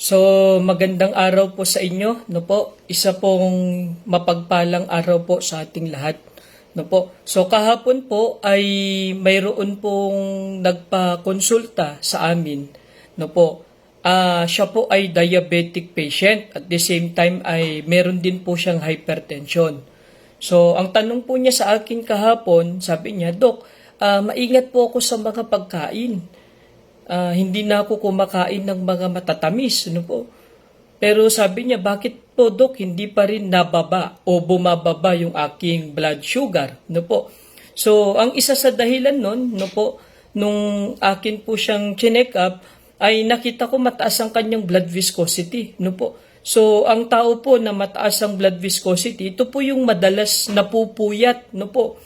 So, magandang araw po sa inyo, no po. Isa pong mapagpalang araw po sa ating lahat, no po. So, kahapon po ay mayroon pong nagpa-konsulta sa amin, no po. Siya po ay diabetic patient at the same time ay meron din po siyang hypertension. So, ang tanong po niya sa akin kahapon, sabi niya, Dok, maingat po ako sa mga pagkain. Hindi na ako kumakain ng mga matatamis, ano po. Pero sabi niya, bakit po Dok, hindi pa rin nababa o bumababa yung aking blood sugar, no po. So, ang isa sa dahilan nun, no po, nung akin po siyang check up, ay nakita ko mataas ang kanyang blood viscosity, no po. So, ang tao po na mataas ang blood viscosity, ito po yung madalas napupuyat, no po.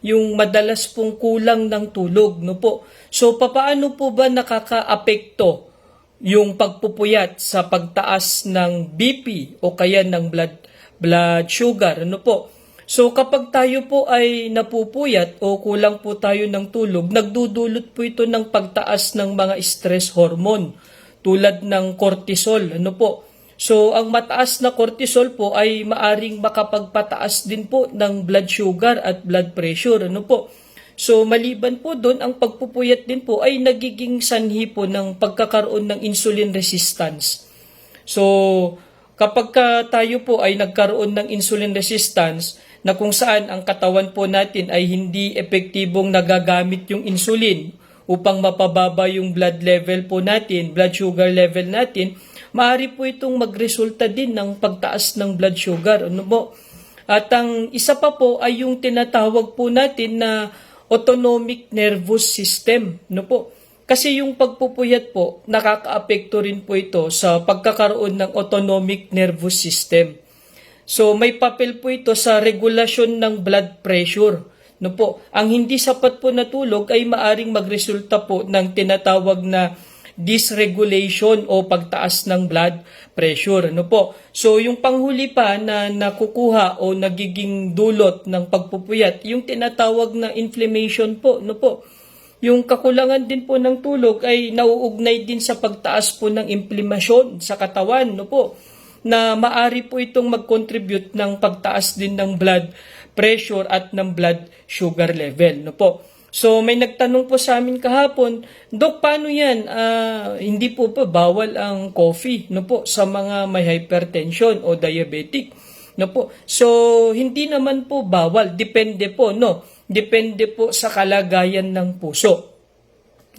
Yung madalas pong kulang ng tulog, no po. So, papaano po ba nakakaapekto yung pagpupuyat sa pagtaas ng BP o kaya ng blood sugar, ano po? So, kapag tayo po ay napupuyat o kulang po tayo ng tulog, nagdudulot po ito ng pagtaas ng mga stress hormone tulad ng cortisol, ano po? So, ang mataas na cortisol po ay maaring makapagpataas din po ng blood sugar at blood pressure, ano po? So, maliban po doon, ang pagpupuyat din po ay nagiging sanhi po ng pagkakaroon ng insulin resistance. So, kapag tayo po ay nagkaroon ng insulin resistance, na kung saan ang katawan po natin ay hindi epektibong nagagamit yung insulin upang mapababa yung blood level po natin, blood sugar level natin, maaari po itong magresulta din ng pagtaas ng blood sugar. Ano po? At ang isa pa po ay yung tinatawag po natin na autonomic nervous system, no po? Kasi yung pagpupuyat po, nakakaapekto rin po ito sa pagkakaroon ng autonomic nervous system. So may papel po ito sa regulasyon ng blood pressure, no po? Ang hindi sapat po na tulog ay maaring magresulta po ng tinatawag na dysregulation o pagtaas ng blood pressure, no po. So yung panghuli pa na nakukuha o nagiging dulot ng pagpupuyat, yung tinatawag na inflammation po, no po. Yung kakulangan din po ng tulog ay nauugnay din sa pagtaas po ng inflamasyon sa katawan, no po, na maari po itong mag-contribute ng pagtaas din ng blood pressure at ng blood sugar level, no po. So may nagtanong po sa amin kahapon, Dok, paano yan? Hindi po ba bawal ang coffee, no po, sa mga may hypertension o diabetic, no po? So hindi naman po bawal, depende po, no? Depende po sa kalagayan ng puso.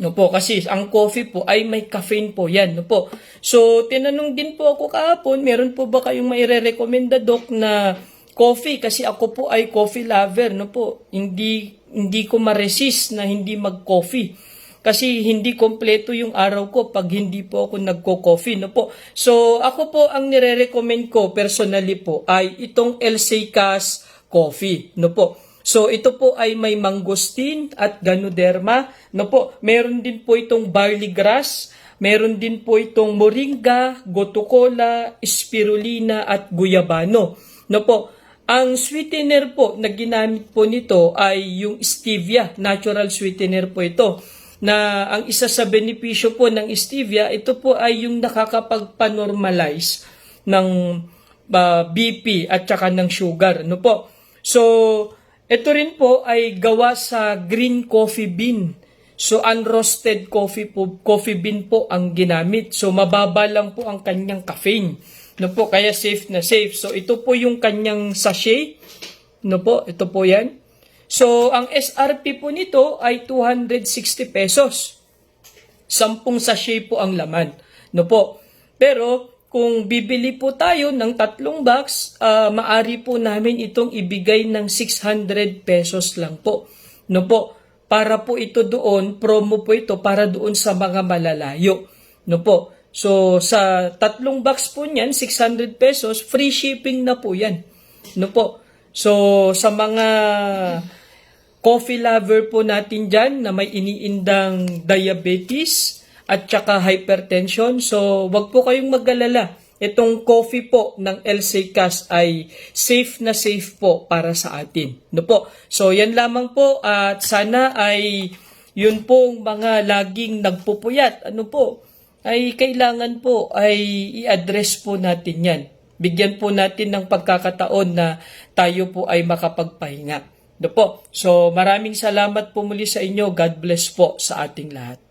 No po, kasi ang coffee po ay may caffeine po yan, no po. So tinanong din po ako kahapon, meron po ba kayong maire-recommenda, Dok, na coffee? Kasi ako po ay coffee lover, no po. Hindi ko ma-resist na hindi mag-coffee. Kasi hindi kompleto yung araw ko pag hindi po ako nagko-coffee, no po. So, ako po ang nire-recommend ko personally po ay itong El Secas coffee, no po. So, ito po ay may mangosteen at ganoderma, no po. Meron din po itong barley grass, meron din po itong moringa, gotu kola, spirulina at guyabano, no po. Ang sweetener po na ginamit po nito ay yung stevia, natural sweetener po ito. Na ang isa sa benepisyo po ng stevia, ito po ay yung nakakapagpanormalize ng BP at saka ng sugar. No po? So, ito rin po ay gawa sa green coffee bean. So, unroasted coffee bean po ang ginamit. So, mababa lang po ang kanyang caffeine. No po, kaya safe na safe. So, ito po yung kanyang sachet. No po, ito po yan. So, ang SRP po nito ay 260 pesos. 10 sachet po ang laman. No po. Pero, kung bibili po tayo ng 3 box, maari po namin itong ibigay ng 600 pesos lang po. No po. Para po ito doon, promo po ito para doon sa mga malalayo. No po. So, sa 3 box po niyan, 600 pesos, free shipping na po yan. No po. So, sa mga coffee lover po natin dyan na may iniindang diabetes at saka hypertension, so wag po kayong mag-alala. Itong coffee po ng El Secas ay safe na safe po para sa atin. No po. So, yan lamang po at sana ay yun pong mga laging nagpupuyat. Ano po? ay kailangan po ay i-address po natin yan. Bigyan po natin ng pagkakataon na tayo po ay makapagpahinga. No po. So maraming salamat po muli sa inyo. God bless po sa ating lahat.